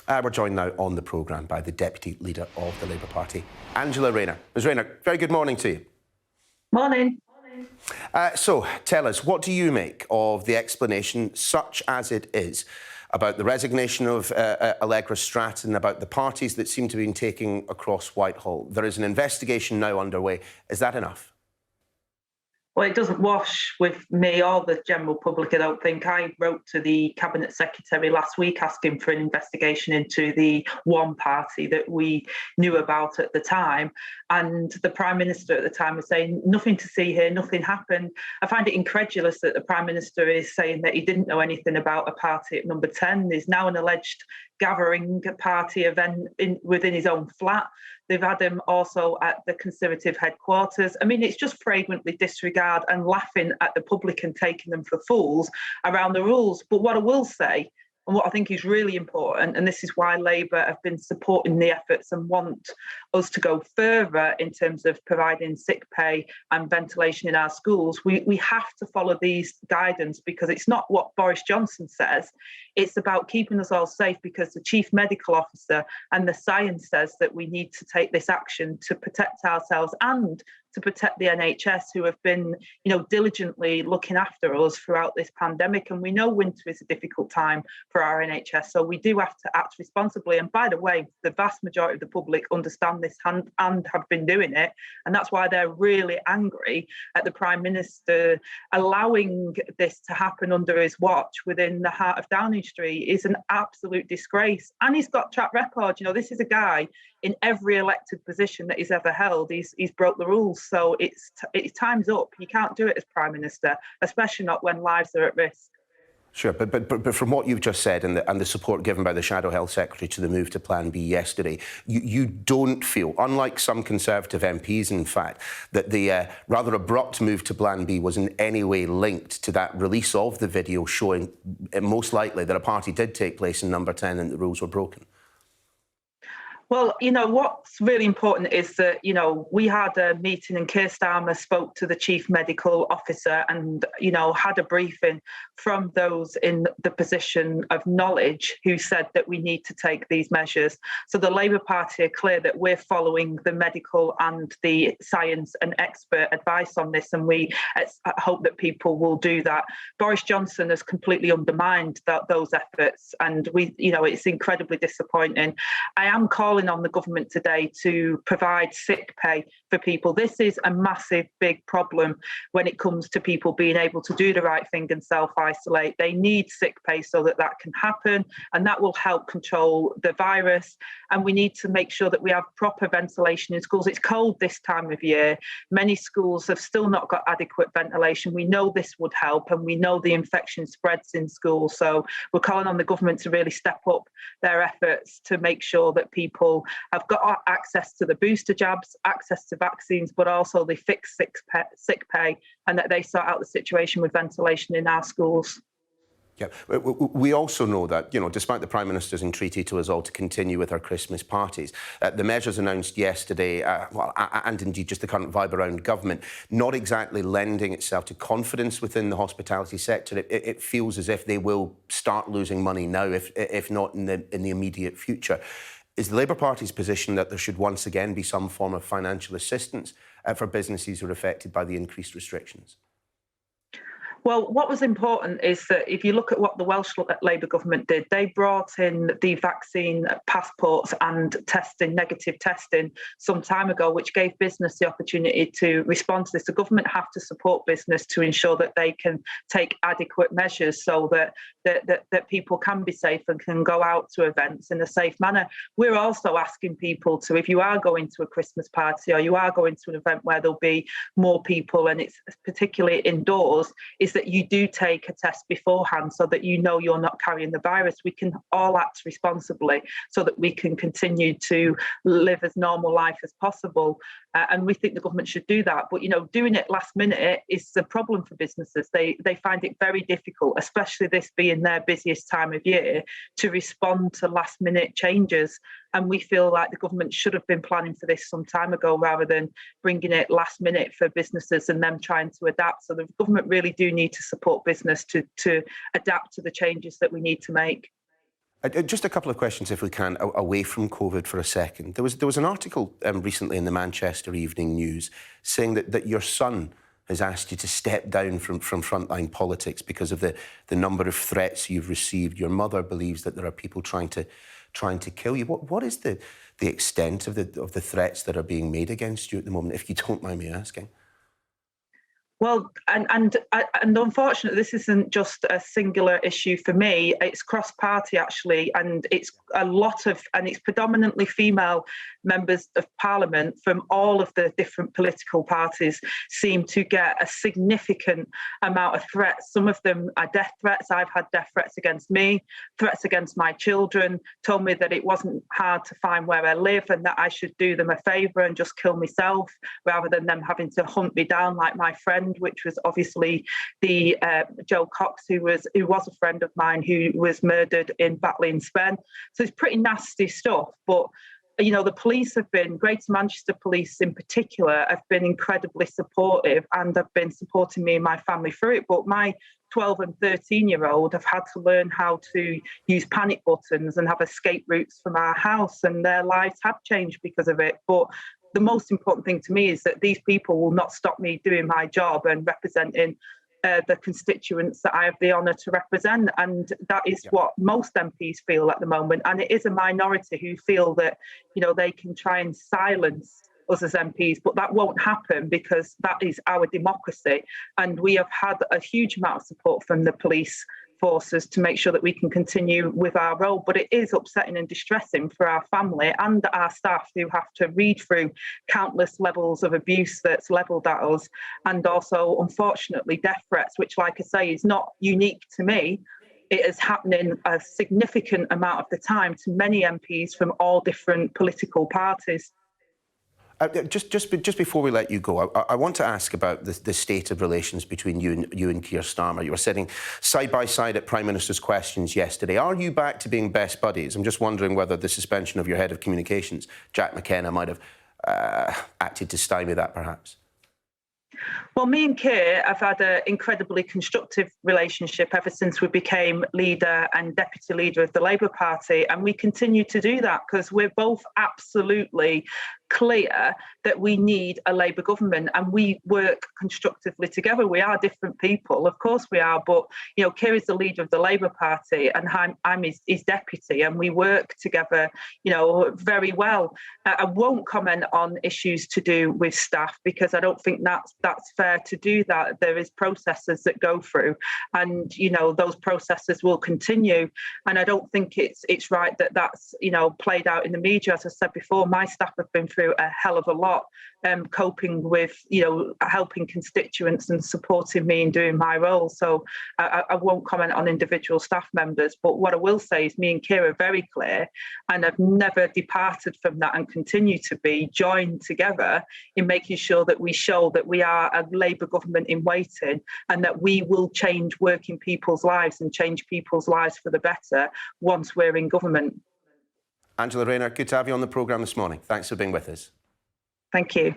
We're joined now on the programme by the Deputy Leader of the Labour Party, Angela Rayner. Ms Rayner, very good morning to you. Morning. So, tell us, what do you make of the explanation, such as it is, about the resignation of Allegra Stratton, about the parties that seem to have been taking across Whitehall? There is an investigation now underway. Is that enough? Well, it doesn't wash with me or the general public, I don't think. I wrote to the Cabinet Secretary last week asking for an investigation into the one party that we knew about at the time. And the Prime Minister at the time was saying, nothing to see here, nothing happened. I find it incredulous that the Prime Minister is saying that he didn't know anything about a party at number 10. There's now an alleged gathering party event within his own flat. They've had him also at the Conservative headquarters. I mean, it's just flagrantly disregard and laughing at the public and taking them for fools around the rules. But what I will say, and what I think is really important, and this is why Labour have been supporting the efforts and want us to go further in terms of providing sick pay and ventilation in our schools, we have to follow these guidance, because it's not what Boris Johnson says. It's about keeping us all safe, because the Chief Medical Officer and the science says that we need to take this action to protect ourselves and to protect the NHS, who have been, diligently looking after us throughout this pandemic. And we know winter is a difficult time for our NHS, so we do have to act responsibly. And by the way, the vast majority of the public understand this and have been doing it. And that's why they're really angry at the Prime Minister allowing this to happen under his watch within the heart of Downing Street. Is an absolute disgrace. And he's got track record. This is a guy in every elected position that he's ever held, he's broke the rules. So it's time's up. You can't do it as Prime Minister, especially not when lives are at risk. Sure, but from what you've just said and the support given by the Shadow Health Secretary to the move to Plan B yesterday, you don't feel, unlike some Conservative MPs in fact, that the rather abrupt move to Plan B was in any way linked to that release of the video showing most likely that a party did take place in number 10 and the rules were broken? Well, what's really important is that, we had a meeting and Keir Starmer spoke to the Chief Medical Officer and, had a briefing from those in the position of knowledge who said that we need to take these measures. So the Labour Party are clear that we're following the medical and the science and expert advice on this, and we hope that people will do that. Boris Johnson has completely undermined those efforts, and it's incredibly disappointing. I am calling on the government today to provide sick pay for people. This is a massive, big problem when it comes to people being able to do the right thing and self-isolate. They need sick pay so that can happen, and that will help control the virus. And we need to make sure that we have proper ventilation in schools. It's cold this time of year. Many schools have still not got adequate ventilation. We know this would help, and we know the infection spreads in schools. So we're calling on the government to really step up their efforts to make sure that people have got access to the booster jabs, access to vaccines, but also they fix sick pay, and that they sort out the situation with ventilation in our schools. Yeah, we also know that, despite the Prime Minister's entreaty to us all to continue with our Christmas parties, the measures announced yesterday, and indeed just the current vibe around government, not exactly lending itself to confidence within the hospitality sector. It feels as if they will start losing money now, if not in the immediate future. Is the Labour Party's position that there should once again be some form of financial assistance for businesses who are affected by the increased restrictions? Well, what was important is that if you look at what the Welsh Labour government did, they brought in the vaccine passports and negative testing some time ago, which gave business the opportunity to respond to this. The government have to support business to ensure that they can take adequate measures so that people can be safe and can go out to events in a safe manner. We're also asking people to, if you are going to a Christmas party or you are going to an event where there'll be more people and it's particularly indoors, is that you do take a test beforehand so that you're not carrying the virus. We can all act responsibly so that we can continue to live as normal life as possible. And we think the government should do that. But, doing it last minute is a problem for businesses. They find it very difficult, especially this being their busiest time of year, to respond to last minute changes. And we feel like the government should have been planning for this some time ago rather than bringing it last minute for businesses and them trying to adapt. So the government really do need to support business to adapt to the changes that we need to make. Just a couple of questions, if we can, away from COVID for a second. There was an article recently in the Manchester Evening News saying that your son has asked you to step down from frontline politics because of the number of threats you've received. Your mother believes that there are people trying to kill you. What is the extent of the threats that are being made against you at the moment, if you don't mind me asking? Well, and unfortunately, this isn't just a singular issue for me. It's cross-party, actually, and it's it's predominantly female members of parliament from all of the different political parties seem to get a significant amount of threats. Some of them are death threats. I've had death threats against me, threats against my children, told me that it wasn't hard to find where I live and that I should do them a favour and just kill myself rather than them having to hunt me down like my friend, which was obviously the Joe Cox, who was a friend of mine, who was murdered in Batley and Spen. So it's pretty nasty stuff. But you know, the police have been, Greater Manchester Police in particular, have been incredibly supportive and have been supporting me and my family through it. But my 12 and 13-year-old have had to learn how to use panic buttons and have escape routes from our house, and their lives have changed because of it. But the most important thing to me is that these people will not stop me doing my job and representing the constituents that I have the honour to represent. And that is what most MPs feel at the moment. And it is a minority who feel that, you know, they can try and silence us as MPs, but that won't happen because that is our democracy. And we have had a huge amount of support from the police forces to make sure that we can continue with our role. But it is upsetting and distressing for our family and our staff who have to read through countless levels of abuse that's levelled at us, and also, unfortunately, death threats, which, like I say, is not unique to me. It is happening a significant amount of the time to many MPs from all different political parties. Just before we let you go, I want to ask about the state of relations between you and Keir Starmer. You were sitting side by side at Prime Minister's Questions yesterday. Are you back to being best buddies? I'm just wondering whether the suspension of your head of communications, Jack McKenna, might have acted to stymie that, perhaps. Well, me and Keir have had an incredibly constructive relationship ever since we became leader and deputy leader of the Labour Party, and we continue to do that because we're both absolutely clear that we need a Labour government and we work constructively together. We are different people, of course we are, but you know, Keir is the leader of the Labour Party and I'm his deputy, and we work together, you know, very well. I won't comment on issues to do with staff because I don't think that's fair to do that. There is processes that go through, and you know, those processes will continue. And I don't think it's right that that's, you know, played out in the media. As I said before, my staff have been through a hell of a lot, coping with, you know, helping constituents and supporting me in doing my role. So I won't comment on individual staff members, but what I will say is me and Keir are very clear and have never departed from that and continue to be joined together in making sure that we show that we are a Labour government in waiting and that we will change working people's lives and change people's lives for the better once we're in government. Angela Rayner, good to have you on the programme this morning. Thanks for being with us. Thank you.